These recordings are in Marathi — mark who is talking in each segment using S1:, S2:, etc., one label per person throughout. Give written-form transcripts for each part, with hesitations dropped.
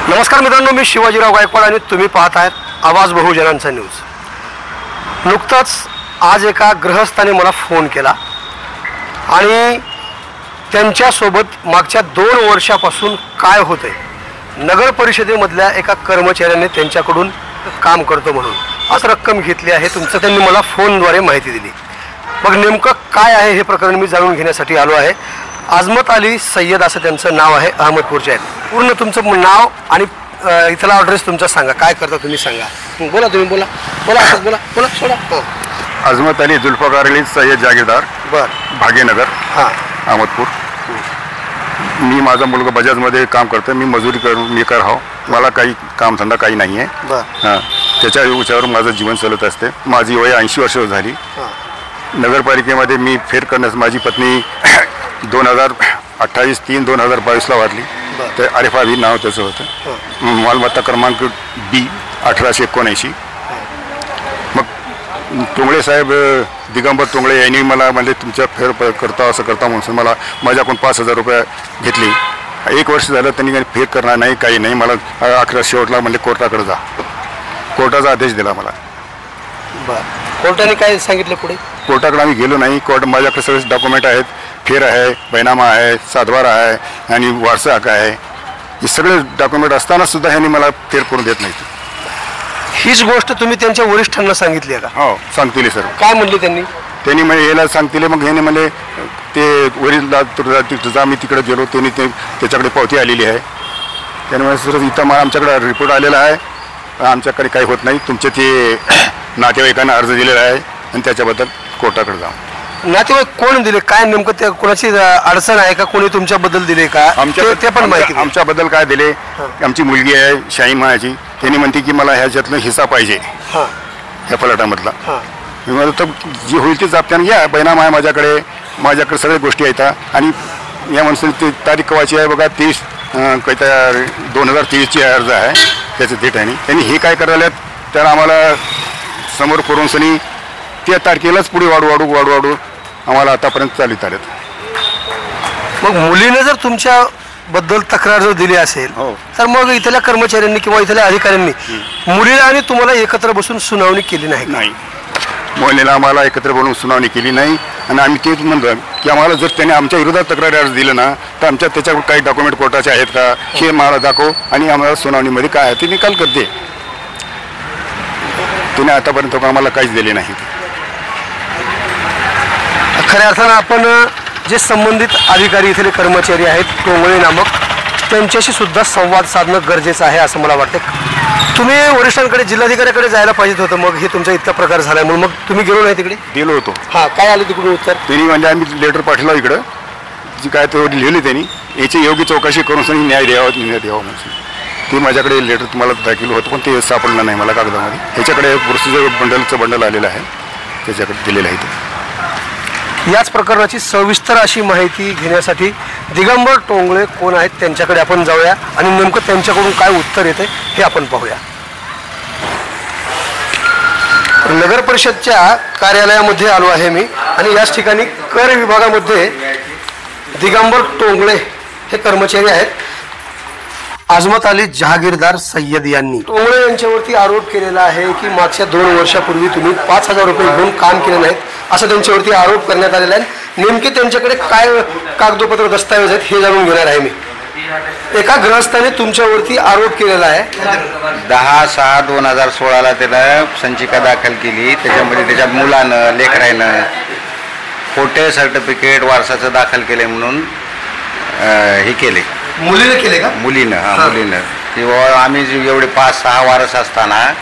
S1: नमस्कार मित्रांनो, मी शिवाजीराव गायकवाड आणि तुम्ही पाहत आहेत आवाज बहुजनांचा न्यूज। नुकताच आज एका गृहस्थाने मला फोन केला आणि त्यांच्यासोबत मागच्या 2 वर्षापासून काय होते, नगर परिषदेमधल्या एका कर्मचाऱ्याने त्यांच्याकडून काम करतो म्हणून असं रक्कम घेतली आहे तुमचं त्यांनी मला फोनद्वारे माहिती दिली। मग नेमकं काय आहे हे प्रकरण मी जाणून घेण्यासाठी आलो आहे। आजमत अली सय्यद असं त्यांचं नाव आहे, अहमदपूरचे आहेत। पूर्ण तुमचं नाव आणि इथला ॲड्रेस तुमचा सांगा, काय करता तुम्ही सांगा। बोला तुम्ही, बोला बोला असं बोला बोला सोडा।
S2: आजमत अली जुल्फकार अली सय्यद जागीरदार, भाग्यनगर, अहमदपूर। मी माझा मुलगा बजाजमध्ये काम करतो, मी मजुरी करून मी करहाव, मला काही कामधंदा काही नाही आहे। हां, त्याच्या विचारावर माझं जीवन चालत असते। माझी वय 80 वर्ष झाली। नगरपालिकेमध्ये मी फेर करण्यास माझी पत्नी 28/3/2022ला वारली। ते आरिफा बी नाव त्याचं होतं। मालमत्ता क्रमांक B 1879। मग तोंगळे साहेब, दिगंबर तोंगळे यांनी मला म्हणजे तुमच्या फेर करता असं करता म्हणून मला माझ्याकडून 5000 रुपये घेतले। 1 वर्ष झालं त्यांनी फेर करणार नाही, काही नाही। मला 11 शेवटला म्हणजे कोर्टाकडे जा, कोर्टाचा आदेश दिला मला।
S1: कोर्टाने काय सांगितलं पुढे?
S2: कोर्टाकडे आम्ही गेलो नाही। कोर्ट माझ्याकडे सगळे डॉक्युमेंट आहेत, फेर आहे, बैनामा आहे, सातबारा आहे आणि वारसा हक्क आहे। हे सगळे डॉक्युमेंट असताना सुद्धा ह्यांनी मला फेर करून देत नाही।
S1: हीच गोष्ट तुम्ही त्यांच्या वरिष्ठांना सांगितली आहे का?
S2: हो, सांगतील सर।
S1: काय म्हणले त्यांनी?
S2: त्यांनी म्हणजे याला सांगतील, मग ह्याने म्हणजे ते वरील जा, मी तिकडे गेलो, त्यांनी त्याच्याकडे पावती आलेली आहे। त्याने म्हणजे सर इथं आमच्याकडे रिपोर्ट आलेला आहे, आमच्याकडे काही होत नाही, तुमचे ते नातेवाईकांना अर्ज दिलेला आहे आणि त्याच्याबद्दल कोर्टाकडे जा।
S1: नातेवाईक कोण दिले, काय नेमकं ते कोणाची अडचण आहे का, कोणी तुमच्याबद्दल दिले का, ते पण माहिती?
S2: आमच्याबद्दल काय दिले, आमची मुलगी आहे शाहीन मायाची, त्यांनी म्हणते की मला ह्याच्यातलं हिस्सा पाहिजे ह्या फलाटामधला। तर जी होईल ती जाप्त्यानं घ्या, बैनामा आहे माझ्याकडे सगळ्या गोष्टी आहेत। आणि या माणसाने ती तारीख कवाची आहे बघा, 30 काहीतरी 2023ची अर्ज आहे त्याचं डेट आहे। त्यांनी हे काय करायला त्याला आम्हाला समोर करून सनी त्या तारखेलाच पुढे वाढू आम्हाला आतापर्यंत चालत आलेत।
S1: मग मुलीने जर तुमच्या बद्दल तक्रार जर दिली असेल तर मग इथल्या कर्मचाऱ्यांनी किंवा इथल्या अधिकाऱ्यांनी मुलीला आणि तुम्हाला एकत्र बसून सुनावणी केली नाही?
S2: मुलीला आम्हाला एकत्र बोलून सुनावणी केली नाही। आणि आम्ही तेच म्हणतो की आम्हाला जर त्याने आमच्या विरोधात तक्रार अर्ज दिलं ना तर आमच्या त्याच्यावर काही डॉक्युमेंट कोर्टाचे आहेत का हे मला दाखव आणि आम्हाला सुनावणीमध्ये काय आहे ते निकाल करते। तिने आतापर्यंत आम्हाला काहीच दिले नाही।
S1: खऱ्या अर्थानं आपण जे संबंधित अधिकारी इथले कर्मचारी आहेत टोंगळे नामक, त्यांच्याशी सुद्धा संवाद साधणं गरजेचं आहे असं मला वाटतं। तुम्ही वरिष्ठांकडे जिल्हाधिकाऱ्याकडे जायला पाहिजे होतं, मग हे तुमचा इतका प्रकार झाला म्हणून मग तुम्ही गेलो नाही तिकडे?
S2: गेलो होतो।
S1: काय आलं तिकडून उत्तर?
S2: त्यांनी म्हणजे आम्ही लेटर पाठवलं इकडं, जी काय तो लिहिली त्यांनी, याची योग्य चौकशी करून न्याय द्यावा म्हणून ते माझ्याकडे लेटर तुम्हाला दाखल होतं, पण ते सापडलं नाही मला कागदामध्ये। ह्याच्याकडे प्रोसिजर बंडल आलेलं आहे, त्याच्याकडे दिलेलं आहे ते।
S1: याच प्रकरणाची सविस्तर अशी माहिती घेण्यासाठी दिगंबर टोंगळे कोण आहेत त्यांच्याकडे आपण जाऊया आणि नेमकं त्यांच्याकडून काय उत्तर येते हे आपण पाहूया। नगर परिषदच्या कार्यालयामध्ये आलो आहे मी आणि याच ठिकाणी कर विभागामध्ये दिगंबर टोंगळे हे कर्मचारी आहेत। आजमत अली जहागीरदार सय्यद यांनी टोंगळे यांच्यावरती आरोप केलेला आहे की मागच्या 2 वर्षापूर्वी तुम्ही 5000 रुपये घेऊन काम केले नाहीत असं त्यांच्यावरती आरोप करण्यात आलेला आहे। नेमके त्यांच्याकडे काय कागदोपत्र दस्तावेज आहेत हे जाणून घेणार आहे मी। एका गृहस्थाने तुमच्यावरती आरोप केलेला आहे।
S3: 10/6/2016ला त्याला संचिका दाखल केली, त्याच्यामध्ये त्याच्या मुलानं लेकरानं खोटे सर्टिफिकेट वारसाचं दाखल केले म्हणून हे केले।
S1: मुलीने केले का?
S3: मुलीनं किंवा आम्ही एवढे 5-6 वारस असताना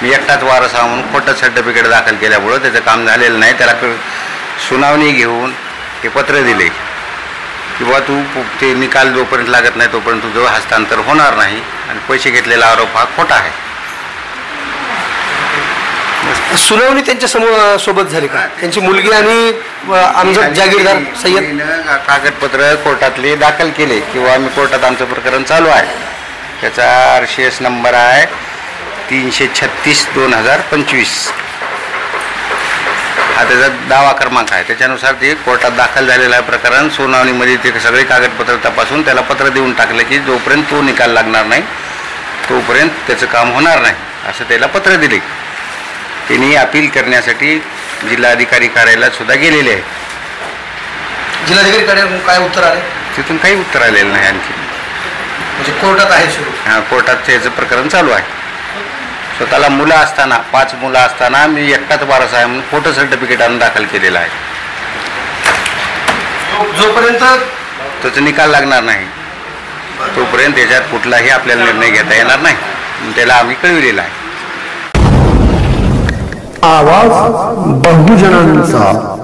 S3: मी एकटाच वारस हा म्हणून खोटं सर्टिफिकेट दाखल केल्यामुळं त्याचं काम झालेलं नाही। त्याला सुनावणी घेऊन ते पत्र दिले किंवा तू ते निकाल जोपर्यंत लागत नाही तोपर्यंत तुझं हस्तांतर होणार नाही आणि पैसे घेतलेला आरोप हा खोटा आहे।
S1: सुनावणी त्यांच्या सोबत झाली का? त्यांची मुलगी आणि आमचं जागीरदार सय्यद
S3: कागदपत्र कोर्टातले दाखल केले किंवा आम्ही कोर्टात आमचं प्रकरण चालू आहे। त्याचा RCS नंबर आहे 336/2025 हा त्याचा दावा क्रमांक आहे। त्याच्यानुसार ते कोर्टात दाखल झालेलं आहे प्रकरण। सुनावणीमध्ये ते सगळे कागदपत्र तपासून त्याला पत्र देऊन टाकले की जोपर्यंत तो निकाल लागणार नाही तोपर्यंत त्याचं काम होणार नाही असं त्याला पत्र दिले. त्यांनी अपील करण्यासाठी जिल्हाधिकारी कार्यालयात सुद्धा गेलेले आहे.
S1: जिल्हाधिकारी कार्यालयातून काय उत्तर आले?
S3: तिथून काही उत्तर आलेलं नाही आणखी.
S1: म्हणजे कोर्टात आहे सुरू?
S3: हां, कोर्टात त्याचं प्रकरण चालू आहे. स्वतःला मुलं असताना 5 मुलं असताना मी एकटाच वारस आहे म्हणून खोटं सर्टिफिकेट आणून दाखल केलेलं आहे.
S1: जोपर्यंत
S3: त्याचा निकाल लागणार नाही तोपर्यंत त्याच्यात कुठलाही आपल्याला निर्णय घेता येणार नाही म्हणून त्याला आम्ही कळविलेला आहे.
S4: आवाज बहुजनांचा.